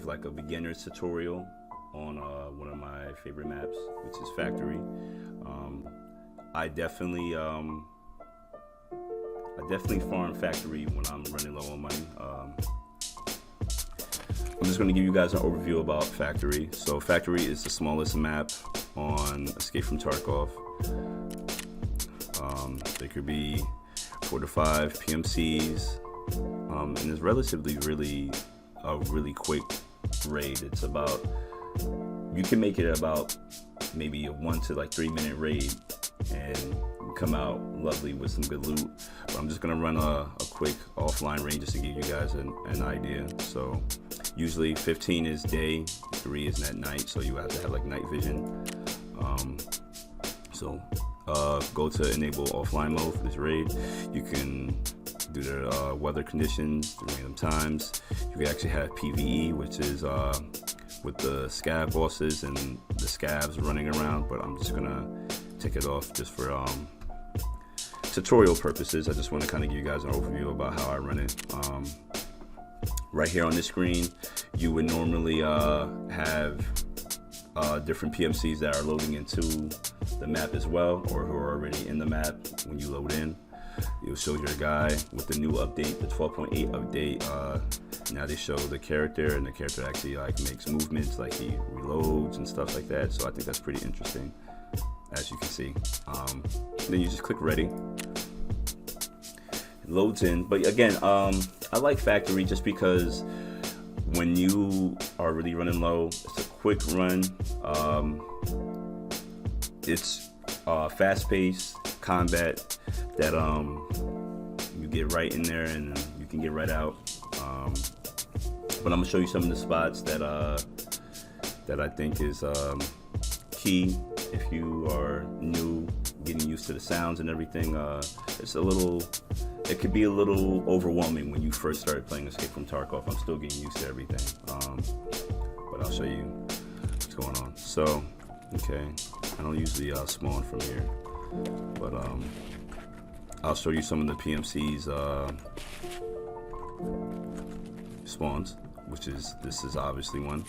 like a beginner's tutorial on one of my favorite maps, which is Factory. I definitely farm Factory when I'm running low on money. I'm just going to give you guys an overview about Factory. So Factory is the smallest map on Escape from Tarkov. There could be 4 to 5 PMCs, and it's relatively a really quick raid. It's about, you can make it about maybe a 1 to 3 minute raid and come out lovely with some good loot. But I'm just gonna run a quick offline raid just to give you guys an idea. So usually 15 is day, 3 is at night, so you have to have night vision. Go to enable offline mode for this raid. You can do the weather conditions, the random times. You can actually have PvE, which is with the scab bosses and the scabs running around, but I'm just gonna take it off just for tutorial purposes. I just want to kind of give you guys an overview about how I run it. Right here on this screen, you would normally have different PMCs that are loading into the map as well, or who are already in the map when you load in. It'll show your guy with the new update, the 12.8 update. Now they show the character, and the character actually makes movements, he reloads and stuff like that. So I think that's pretty interesting, as you can see. Then you just click ready. It loads in. But again, I like Factory just because when you are really running low, it's a quick run. It's fast-paced combat that you get right in there and you can get right out. But I'm gonna show you some of the spots that I think is key if you are new, getting used to the sounds and everything. It could be a little overwhelming when you first started playing Escape from Tarkov. I'm still getting used to everything, but I'll show you what's going on. So, okay, I don't usually spawn from here, but I'll show you some of the PMC's spawns, this is obviously one.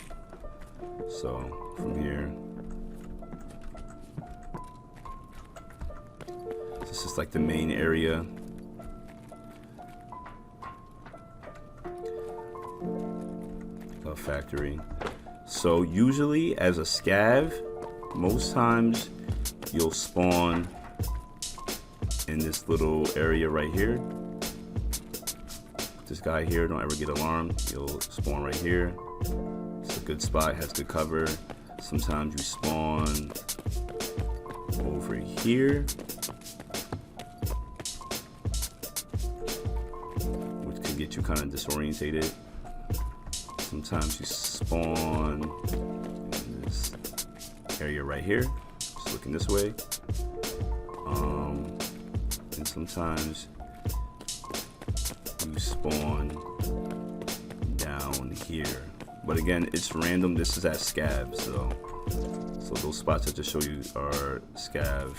So from here, this is the main area. Of Factory. So usually as a scav, most times you'll spawn in this little area right here. This guy here, don't ever get alarmed. You'll spawn right here. It's a good spot, has good cover. Sometimes you spawn over here, which can get you kind of disorientated. Sometimes you spawn in this area right here, just looking this way. And sometimes you spawn down here. But again, it's random. This is at scav, so those spots I just showed you are scav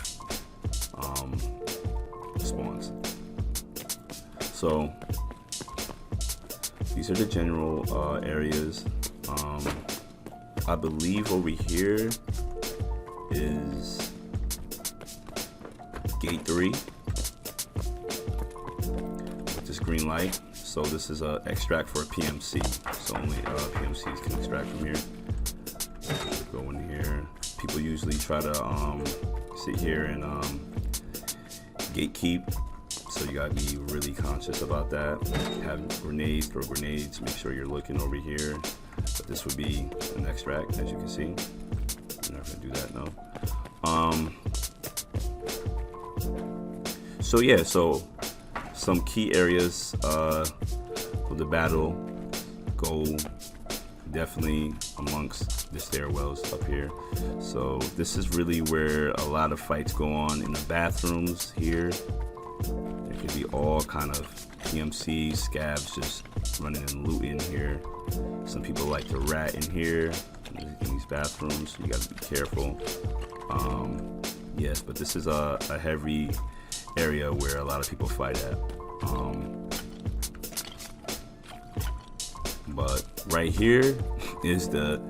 spawns. So these are the general areas. I believe over here is gate 3 with this green light. So this is a extract for a PMC. So only PMCs can extract from here. Go in here. People usually try to sit here and gatekeep. So you gotta be really conscious about that. Have grenades, throw grenades, make sure you're looking over here. But this would be an extract, as you can see. I'm not gonna do that, no. So yeah, so some key areas for the battle go definitely amongst the stairwells up here. So this is really where a lot of fights go on, in the bathrooms here. There could be all kind of PMC scabs just running and looting here. Some people like to rat in here in these bathrooms, so you gotta be careful. Yes, but this is a heavy area where a lot of people fight at. But right here is the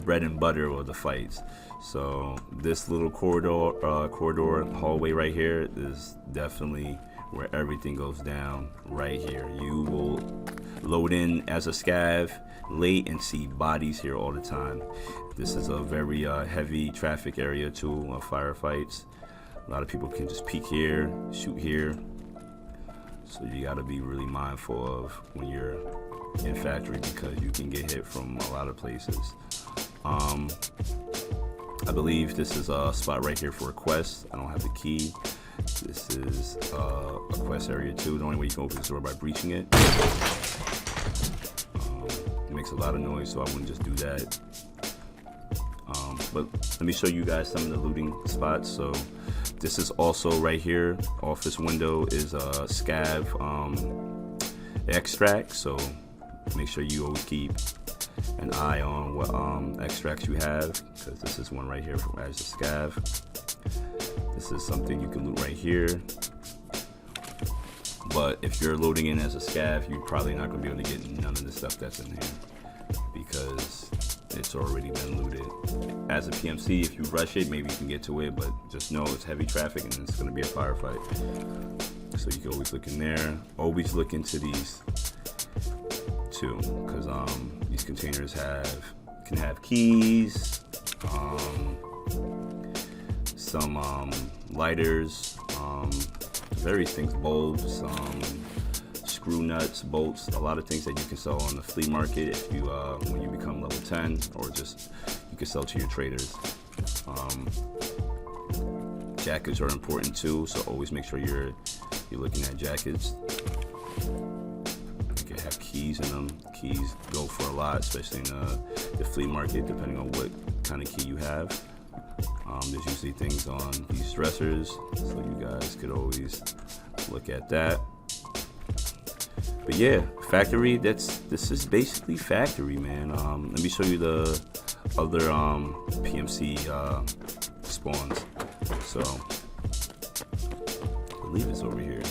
bread and butter of the fights. So this little corridor hallway right here is definitely where everything goes down. Right here, you will load in as a scav late and see bodies here all the time. This is a very heavy traffic area too of firefights. A lot of people can just peek here, shoot here. So you got to be really mindful of when you're in factory, because you can get hit from a lot of places. I believe this is a spot right here for a quest. I don't have the key. This is a quest area too. The only way you can open this door by breaching it. It makes a lot of noise, so I wouldn't just do that. But let me show you guys some of the looting spots. So this is also right here off this window is a scav extract. So make sure you always keep an eye on what extracts you have, because this is one right here from as a scav. This is something you can loot right here. But if you're loading in as a scav, you're probably not going to be able to get none of the stuff that's in here, because it's already been looted. As a PMC, if you rush it, maybe you can get to it, but just know it's heavy traffic and it's going to be a firefight. So you can always look in there. Always look into these too, because these containers can have keys, some lighters, various things, bulbs, screw nuts, bolts, a lot of things that you can sell on the flea market if you when you become level 10, or just you can sell to your traders. Jackets are important too, so always make sure you're looking at jackets. You can have keys in them. Keys go for a lot, especially in the flea market, depending on what kind of key you have. There's usually things on these dressers, so you guys could always look at that. But yeah, factory, this is basically factory, man. Let me show you the other PMC spawns. So I believe it's over here.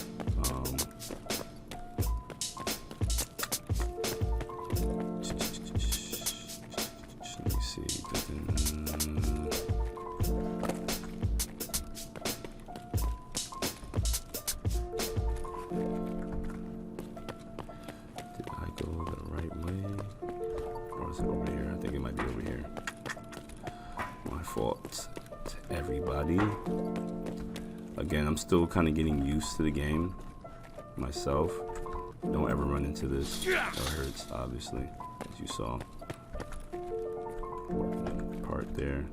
Let me see. Over here, I think it might be over here. My fault to everybody. Again, I'm still kind of getting used to the game myself. Don't ever run into this. That hurts, obviously, as you saw. Part there.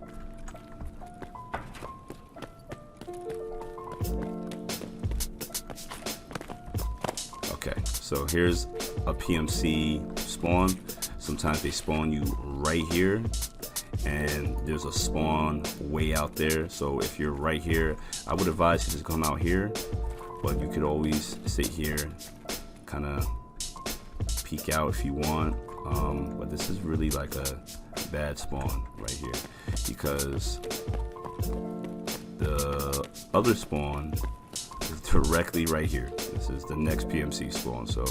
Okay, so here's a PMC spawn. Sometimes they spawn you right here, and there's a spawn way out there. So if you're right here, I would advise you to come out here, but you could always sit here, kind of peek out if you want. But this is really like a bad spawn right here, because the other spawn is directly right here. This is the next PMC spawn, so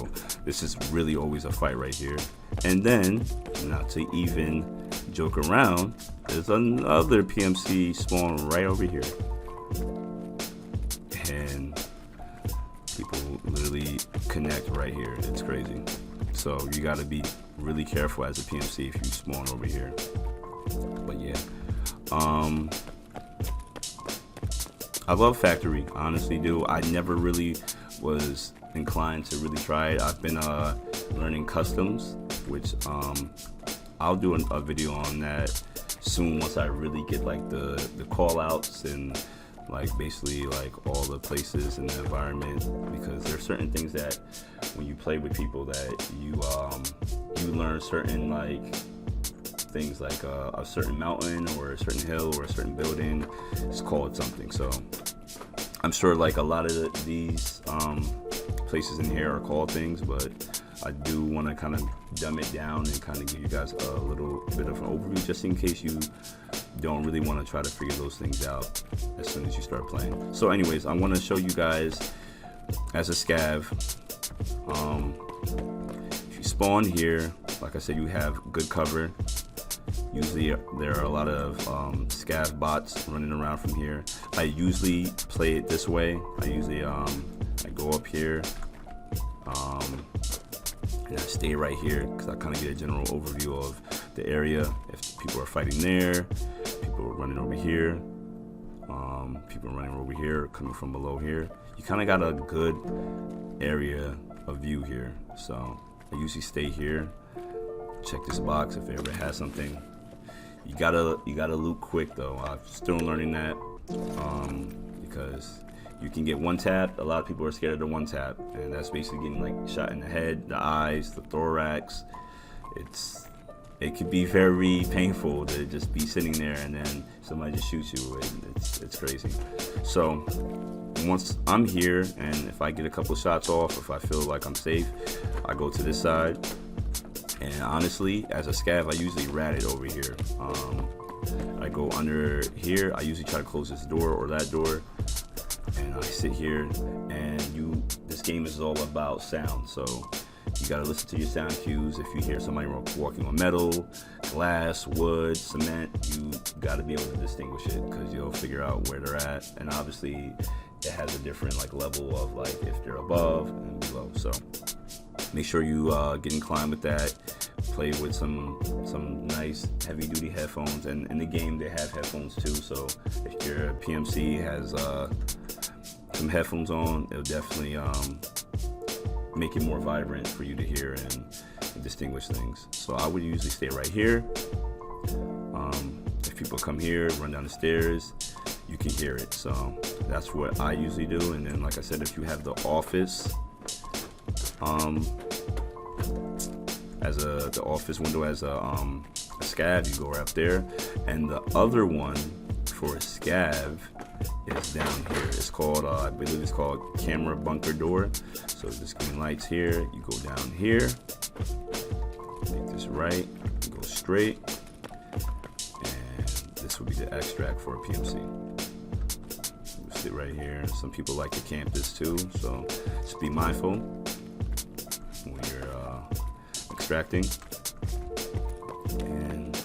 this is really always a fight right here. And then, not to even joke around, there's another PMC spawn right over here, and people literally connect right here. It's crazy. So you got to be really careful as a PMC if you spawn over here. But yeah, I love factory, I honestly do. I never really was inclined to really try it. I've been learning customs, which I'll do a video on that soon, once I really get like the call outs and like basically like all the places in the environment, because there are certain things that when you play with people that you learn certain like things, like a certain mountain or a certain hill or a certain building is called something. So I'm sure like a lot of these places in here are called things, but I do want to kind of dumb it down and kind of give you guys a little bit of an overview, just in case you don't really want to try to figure those things out as soon as you start playing. So anyways, I want to show you guys as a scav, if you spawn here, like I said, you have good cover. Usually there are a lot of scav bots running around from here. I usually play it this way. I usually I go up here and I stay right here because I kind of get a general overview of the area. If people are fighting there, people are running over here, people are running over here, coming from below here. You kind of got a good area of view here. So I usually stay here, check this box if it ever has something. You gotta loot quick though. I'm still learning that because you can get one tap. A lot of people are scared of the one tap, and that's basically getting like shot in the head, the eyes, the thorax. It could be very painful to just be sitting there and then somebody just shoots you. It's crazy. So once I'm here, and if I get a couple shots off, if I feel like I'm safe, I go to this side. And honestly, as a scav, I usually rat it over here. I go under here. I usually try to close this door or that door, and I sit here. And this game is all about sound, so you gotta listen to your sound cues. If you hear somebody walking on metal, glass, wood, cement, you gotta be able to distinguish it because you'll figure out where they're at. And obviously, it has a different like level of like if they're above and below. So make sure you get inclined with that. Play with some nice heavy duty headphones, and in the game they have headphones too. So if your PMC has some headphones on, it'll definitely make it more vibrant for you to hear and distinguish things. So I would usually stay right here. If people come here, run down the stairs, you can hear it. So that's what I usually do. And then, like I said, if you have the office, the office window as a scav, you go right up there. And the other one for a scav is down here. It's called, I believe it's called camera bunker door. So just green lights here. You go down here, make this right, go straight, and this will be the extract for a PMC. You sit right here. Some people like to camp this too, so just be mindful when you're extracting. And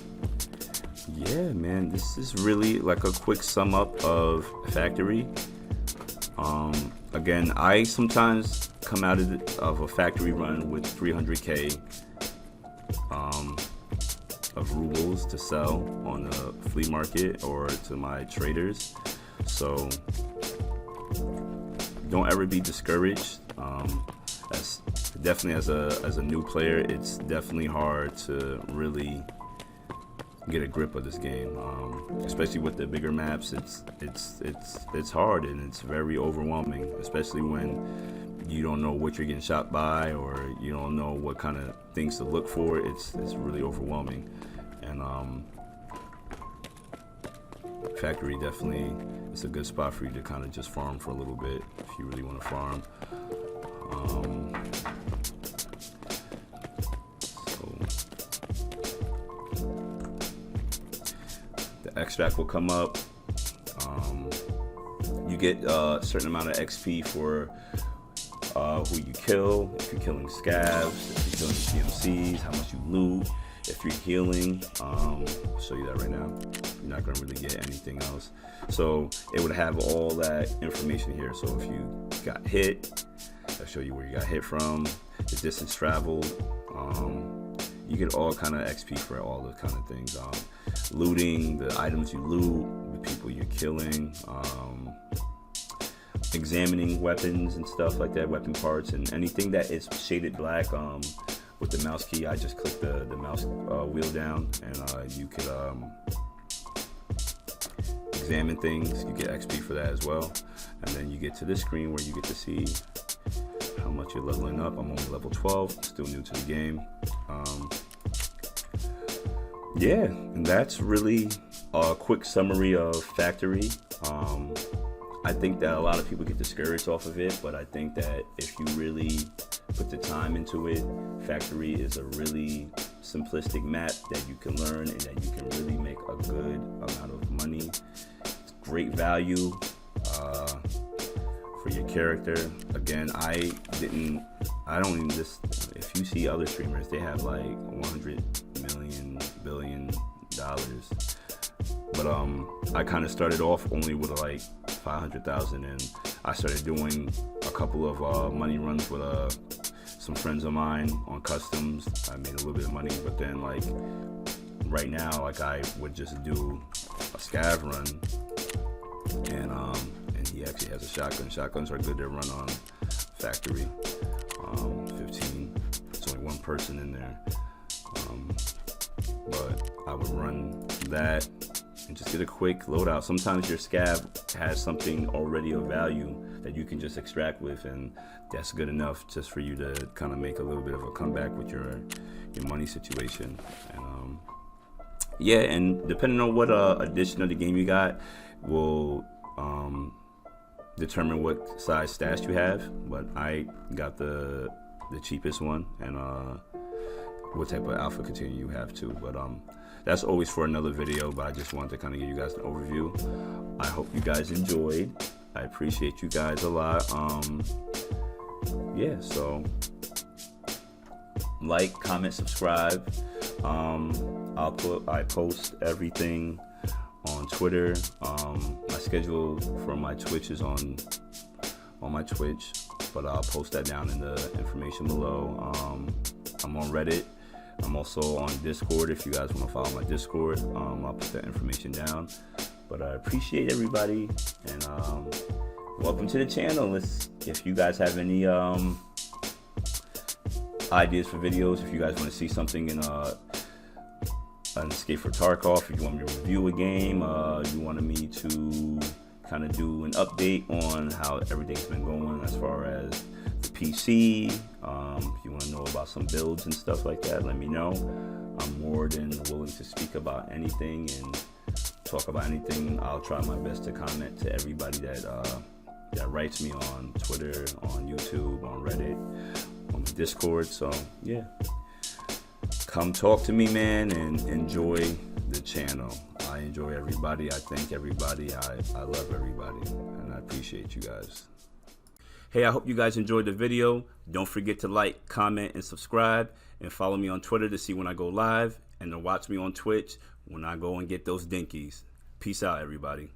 yeah, man, this is really like a quick sum up of Factory. Again, I sometimes come out of a Factory run with 300k of rubles to sell on the flea market or to my traders. So don't ever be discouraged. That's definitely as a new player, it's definitely hard to really get a grip of this game, especially with the bigger maps. It's hard and it's very overwhelming, especially when you don't know what you're getting shot by or you don't know what kind of things to look for. It's really overwhelming. And Factory definitely is a good spot for you to kind of just farm for a little bit if you really want to farm. Extract will come up. You get a certain amount of XP for who you kill. If you're killing scavs, if you're killing PMCs, how much you loot, if you're healing. I'll show you that right now. You're not gonna really get anything else. So it would have all that information here. So if you got hit, I'll show you where you got hit from, the distance traveled. You get all kind of XP for all those kind of things. Looting, the items you loot, the people you're killing, examining weapons and stuff like that, weapon parts, and anything that is shaded black. With the mouse key, I just click the mouse wheel down, and you could examine things. You get XP for that as well. And then you get to this screen where you get to see how much you're leveling up. I'm only level 12, still new to the game. Yeah, and that's really a quick summary of Factory. I think that a lot of people get discouraged off of it, but I think that if you really put the time into it, Factory is a really simplistic map that you can learn and that you can really make a good amount of money. It's great value for your character. Again, I I don't even just, if you see other streamers, they have like 100 million, billion dollars. But I kind of started off only with like 500,000, and I started doing a couple of money runs with some friends of mine on customs. I made a little bit of money, but then like right now, like I would just do a scav run, and he actually has a shotgun. Shotguns are good to run on factory. 15. It's only one person in there, but I would run that and just get a quick loadout. Sometimes your scav has something already of value that you can just extract with, and that's good enough just for you to kind of make a little bit of a comeback with your money situation. And yeah, and depending on what edition of the game you got will determine what size stash you have. But I got the cheapest one, and what type of alpha container you have too. But that's always for another video, but I just wanted to kind of give you guys an overview. I hope you guys enjoyed. I appreciate you guys a lot. Yeah, so like, comment, subscribe. I post everything on Twitter. My schedule for my Twitch is on my Twitch, but I'll post that down in the information below. I'm on Reddit. I'm also on Discord. If you guys want to follow my Discord, I'll put that information down. But I appreciate everybody, and welcome to the channel. If you guys have any ideas for videos, if you guys want to see something in an Escape for Tarkov, if you want me to review a game, you wanted me to kind of do an update on how everything's been going as far as the PC, if you want to know about some builds and stuff like that, let me know. I'm more than willing to speak about anything and talk about anything. I'll try my best to comment to everybody that writes me on Twitter, on YouTube, on Reddit, on Discord. So yeah, come talk to me, man, and enjoy the channel. I enjoy everybody. I thank everybody. I love everybody, and I appreciate you guys. Hey, I hope you guys enjoyed the video. Don't forget to like, comment, and subscribe, and follow me on Twitter to see when I go live, and to watch me on Twitch when I go and get those dinkies. Peace out, everybody.